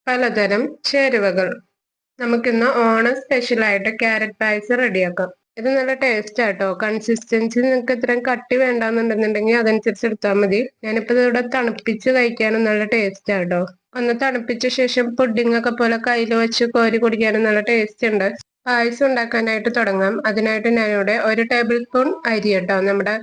പലതരം ചേരുവകൾ. നമുക്കിന്ന് ഓണം സ്പെഷ്യലായിട്ട് ക്യാരറ്റ് പായസം റെഡിയാക്കാം. ഇത് നല്ല ടേസ്റ്റ് ആട്ടോ. കൺസിസ്റ്റൻസി നിങ്ങൾക്ക് ഇത്രയും കട്ടി വേണ്ടാന്നുണ്ടെന്നുണ്ടെങ്കിൽ അതനുസരിച്ച് എടുത്താൽ മതി. ഞാനിപ്പോൾ ഇതിവിടെ തണുപ്പിച്ച് കഴിക്കാനും നല്ല ടേസ്റ്റ് ആട്ടോ. ഒന്ന് തണുപ്പിച്ച ശേഷം പുഡിംഗ് ഒക്കെ പോലെ കയ്യിൽ വെച്ച് കോരി കുടിക്കാനും നല്ല ടേസ്റ്റ് ഉണ്ട്. പായസം ഉണ്ടാക്കാനായിട്ട് തുടങ്ങാം. അതിനായിട്ട് ഞാനിവിടെ 1 ടേബിൾ സ്പൂൺ അരി കേട്ടോ, നമ്മുടെ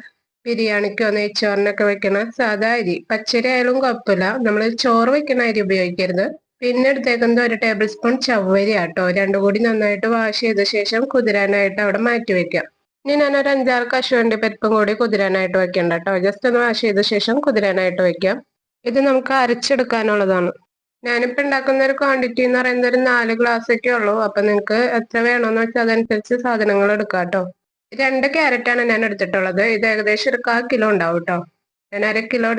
ബിരിയാണിക്കോ നെയ്ച്ചോറിനൊക്കെ വെക്കണ സാധാ അരി. പച്ചരി ആയാലും കുഴപ്പമില്ല, നമ്മൾ ചോറ് വെക്കണ അരി ഉപയോഗിക്കരുത്. പിന്നെ എടുത്തേക്കുന്നത് 1 ടേബിൾ സ്പൂൺ ചവ്വരി ആട്ടോ. രണ്ടും കൂടി നന്നായിട്ട് വാഷ് ചെയ്ത ശേഷം കുതിരാനായിട്ട് അവിടെ മാറ്റി വെക്കാം. ഇനി ഞാനൊരു 5-6 കശുവണ്ടി പരിപ്പും കൂടി കുതിരാനായിട്ട് വെക്കണ്ട കേട്ടോ. ജസ്റ്റ് ഒന്ന് വാഷ് ചെയ്ത ശേഷം കുതിരാനായിട്ട് വെക്കാം. ഇത് നമുക്ക് അരച്ചെടുക്കാനുള്ളതാണ്. ഞാനിപ്പോൾ ഉണ്ടാക്കുന്ന ഒരു ക്വാണ്ടിറ്റി എന്ന് പറയുന്നത് ഒരു 4 ഗ്ലാസ് ഒക്കെ ഉള്ളൂ. അപ്പൊ നിങ്ങൾക്ക് എത്ര വേണമെന്ന് വെച്ചാൽ അതനുസരിച്ച് സാധനങ്ങൾ എടുക്കാം കേട്ടോ. 2 ക്യാരറ്റാണ് ഞാൻ എടുത്തിട്ടുള്ളത്. ഇത് ഏകദേശം ഒരു 1/4 കിലോ ഉണ്ടാവും കേട്ടോ. ഞാൻ 1/2 കിലോ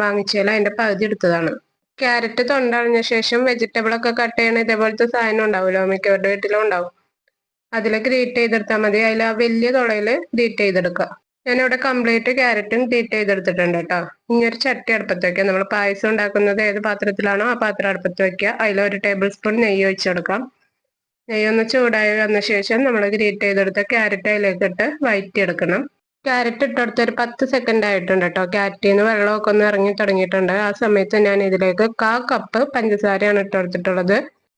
വാങ്ങിച്ചതിൽ അതിന്റെ പകുതി എടുത്തതാണ്. ക്യാരറ്റ് തൊണ്ടളഞ്ഞ ശേഷം വെജിറ്റബിൾ ഒക്കെ കട്ട് ചെയ്യണ ഇതേപോലത്തെ സാധനം ഉണ്ടാവുമല്ലോ, മിക്കവരുടെ വീട്ടിലും ഉണ്ടാവും. അതിൽ ഗ്രേറ്റ് ചെയ്തെടുത്താൽ മതി. അതിൽ ആ വലിയ തുളയിൽ ഗ്രേറ്റ് ചെയ്തെടുക്കുക. ഞാനിവിടെ കംപ്ലീറ്റ് ക്യാരറ്റും ഗ്രേറ്റ് ചെയ്തെടുത്തിട്ടുണ്ട് കേട്ടോ. ഇനി ഒരു ചട്ടി അടുപ്പത്ത് വെക്കുക. നമ്മൾ പായസം ഉണ്ടാക്കുന്നത് ഏത് പാത്രത്തിലാണോ ആ പാത്രം അടുപ്പത്ത് വെക്കുക. അതിൽ 1 ടേബിൾ സ്പൂൺ നെയ്യ് ഒഴിച്ചു കൊടുക്കാം. നെയ്യൊന്ന് ചൂടായി വന്ന ശേഷം നമ്മൾ ഗ്രേറ്റ് ചെയ്തെടുത്ത ക്യാരറ്റ് അതിലേക്ക് ഇട്ട് വഴറ്റിയെടുക്കണം. ക്യാരറ്റ് ഇട്ടെടുത്ത് ഒരു 10 സെക്കൻഡ് ആയിട്ടുണ്ട് കേട്ടോ. ക്യാരറ്റിൽ നിന്ന് വെള്ളമൊക്കെ ഒന്ന് ഇറങ്ങി തുടങ്ങിയിട്ടുണ്ട്. ആ സമയത്ത് ഞാൻ ഇതിലേക്ക് 1/4 കപ്പ് പഞ്ചസാരയാണ് ഇട്ടെടുത്തിട്ടുള്ളത്.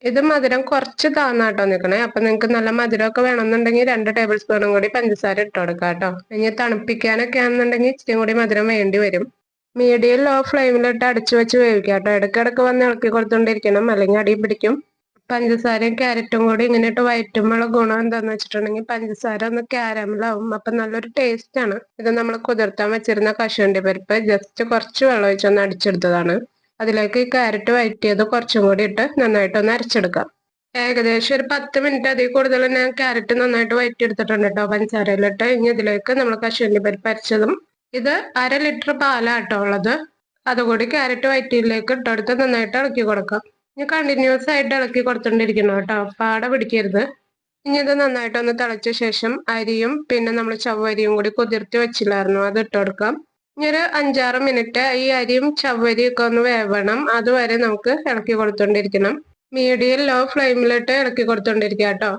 ഇത് മധുരം കുറച്ച് താന്നാട്ടോ നിൽക്കണേ. അപ്പൊ നിങ്ങൾക്ക് നല്ല മധുരമൊക്കെ വേണമെന്നുണ്ടെങ്കിൽ 2 ടേബിൾ സ്പൂണും കൂടി പഞ്ചസാര ഇട്ട് കൊടുക്കാം കേട്ടോ. ഇനി തണുപ്പിക്കാനൊക്കെ ആണെന്നുണ്ടെങ്കിൽ ഇച്ചിരി കൂടി മധുരം വേണ്ടി വരും. മീഡിയം ലോ ഫ്ലെയിമിലിട്ട് അടച്ചു വെച്ച് വേവിക്കാം കേട്ടോ. ഇടയ്ക്കിടയ്ക്ക് വന്ന് ഇളക്കി കൊടുത്തോണ്ടിരിക്കണം, അല്ലെങ്കിൽ അടി പിടിക്കും. പഞ്ചസാരയും ക്യാരറ്റും കൂടി ഇങ്ങനെ ഇട്ട് വഴറ്റുമ്പോഴുള്ള ഗുണം എന്താന്ന് വെച്ചിട്ടുണ്ടെങ്കിൽ പഞ്ചസാര ഒന്ന് ക്യാരമലാവും. അപ്പൊ നല്ലൊരു ടേസ്റ്റ് ആണ്. ഇത് നമ്മൾ കുതിർത്താൻ വെച്ചിരുന്ന കശുവണ്ടി പരിപ്പ് ജസ്റ്റ് കുറച്ച് വെള്ളം ഒഴിച്ചൊന്ന് അടിച്ചെടുത്തതാണ്. അതിലേക്ക് ഈ ക്യാരറ്റ് വഴറ്റിയത് കുറച്ചും കൂടി ഇട്ട് നന്നായിട്ടൊന്ന് അരച്ചെടുക്കാം. ഏകദേശം ഒരു 10 മിനിറ്റ് അതിൽ കൂടുതൽ ഞാൻ ക്യാരറ്റ് നന്നായിട്ട് വഴറ്റിയെടുത്തിട്ടുണ്ട് കേട്ടോ പഞ്ചസാരയിലിട്ട്. ഇനി ഇതിലേക്ക് നമ്മൾ കശുവണ്ടി പരിപ്പ് അരച്ചതും, ഇത് 1/2 ലിറ്റർ പാലാട്ടോ ഉള്ളത്, അതുകൂടി ക്യാരറ്റ് വഴറ്റിയിലേക്ക് ഇട്ടെടുത്ത് നന്നായിട്ട് ഇളക്കി കൊടുക്കാം. ഇനി കണ്ടിന്യൂസ് ആയിട്ട് ഇളക്കി കൊടുത്തോണ്ടിരിക്കണം കേട്ടോ, പാട പിടിക്കരുത്. ഇനി ഇത് നന്നായിട്ടൊന്ന് തിളച്ച ശേഷം അരിയും പിന്നെ നമ്മൾ ചവ്വരിയും കൂടി കുതിർത്തി വെച്ചില്ലായിരുന്നു, അത് ഇട്ട് കൊടുക്കാം. ഇനി ഒരു 5-6 മിനിറ്റ് ഈ അരിയും ചവ്വരിയും ഒക്കെ ഒന്ന് വേവണം. അതുവരെ നമുക്ക് ഇളക്കി കൊടുത്തോണ്ടിരിക്കണം. മീഡിയം ലോ ഫ്ലെയിമിലിട്ട് ഇളക്കി കൊടുത്തോണ്ടിരിക്കുക കേട്ടോ.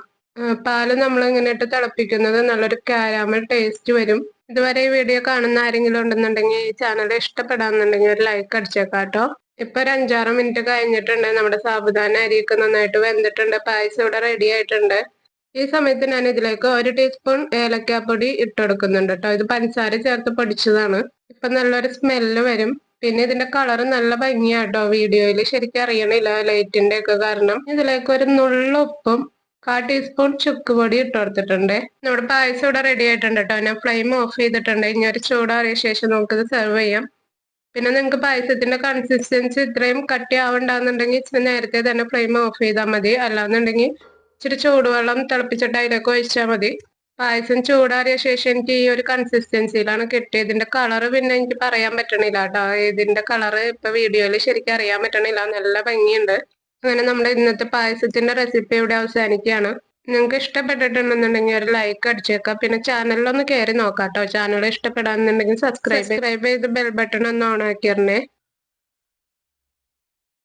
പാല് നമ്മൾ ഇങ്ങനെ ഇട്ട് തിളപ്പിക്കുന്നത് നല്ലൊരു കാരാമൽ ടേസ്റ്റ് വരും. ഇതുവരെ ഈ വീഡിയോ കാണുന്ന ആരെങ്കിലും ഉണ്ടെന്നുണ്ടെങ്കിൽ ഈ ചാനൽ ഇഷ്ടപ്പെടാന്നുണ്ടെങ്കിൽ ഒരു ലൈക്ക് അടിച്ചേക്കാം കേട്ടോ. ഇപ്പൊ ഒരു 5-6 മിനിറ്റ് കഴിഞ്ഞിട്ടുണ്ട്. നമ്മുടെ സാബുദാന അരിയൊക്കെ നന്നായിട്ട് വെന്തിട്ടുണ്ട്. പായസം ഇവിടെ റെഡി ആയിട്ടുണ്ട്. ഈ സമയത്ത് ഞാൻ ഇതിലേക്ക് 1 ടീസ്പൂൺ ഏലക്കാപ്പൊടി ഇട്ടുകൊടുക്കുന്നുണ്ട് കേട്ടോ. ഇത് പഞ്ചസാര ചേർത്ത് പൊടിച്ചതാണ്. ഇപ്പൊ നല്ലൊരു സ്മെല്ല് വരും. പിന്നെ ഇതിന്റെ കളർ നല്ല ഭംഗിയാട്ടോ. വീഡിയോയിൽ ശരിക്കും അറിയണില്ല ലൈറ്റിന്റെ ഒക്കെ കാരണം. ഇതിലേക്ക് ഒരു നുള്ള ഉപ്പും 1/4 ടീസ്പൂൺ ചുക്ക് പൊടി ഇട്ട് കൊടുത്തിട്ടുണ്ട്. നമ്മുടെ പായസം ഇവിടെ റെഡി ആയിട്ടുണ്ട് കേട്ടോ. ഞാൻ ഫ്ലെയിം ഓഫ് ചെയ്തിട്ടുണ്ട്. ഇനി ഒരു ചൂടാറിയ ശേഷം നമുക്കിത് സെർവ് ചെയ്യാം. പിന്നെ നിങ്ങൾക്ക് പായസത്തിന്റെ കൺസിസ്റ്റൻസി ഇത്രയും കട്ടി ആവണ്ടെന്നുണ്ടെങ്കിൽ ഇച്ചിരി നേരത്തെ തന്നെ ഫ്ലെയിം ഓഫ് ചെയ്താൽ മതി. അല്ലാന്നുണ്ടെങ്കിൽ ഇച്ചിരി ചൂടുവെള്ളം തിളപ്പിച്ചിട്ട് അതിലേക്ക് ഒഴിച്ചാൽ മതി. പായസം ചൂടാറിയ ശേഷം എനിക്ക് ഈ ഒരു കൺസിസ്റ്റൻസിയിലാണ് കിട്ടിയത്. ഇതിന്റെ കളറ് പിന്നെ എനിക്ക് പറയാൻ പറ്റണില്ല കേട്ടോ. ഇതിന്റെ കളറ് ഇപ്പൊ വീഡിയോയിൽ ശരിക്കും അറിയാൻ പറ്റണില്ല. നല്ല ഭംഗിയുണ്ട്. അങ്ങനെ നമ്മുടെ ഇന്നത്തെ പായസത്തിന്റെ റെസിപ്പി ഇവിടെ അവസാനിക്കുകയാണ്. നിങ്ങൾക്ക് ഇഷ്ടപ്പെട്ടിട്ടുണ്ടെന്നുണ്ടെങ്കിൽ ഒരു ലൈക്ക് അടിച്ചേക്കാം. പിന്നെ ചാനലിലൊന്ന് കയറി നോക്കാം കേട്ടോ. ചാനൽ ഇഷ്ടപ്പെടാന്നുണ്ടെങ്കിൽ സബ്സ്ക്രൈബ് ചെയ്ത് ബെൽ ബട്ടൺ ഒന്ന് ഓൺ ആക്കിയിരുന്നേ.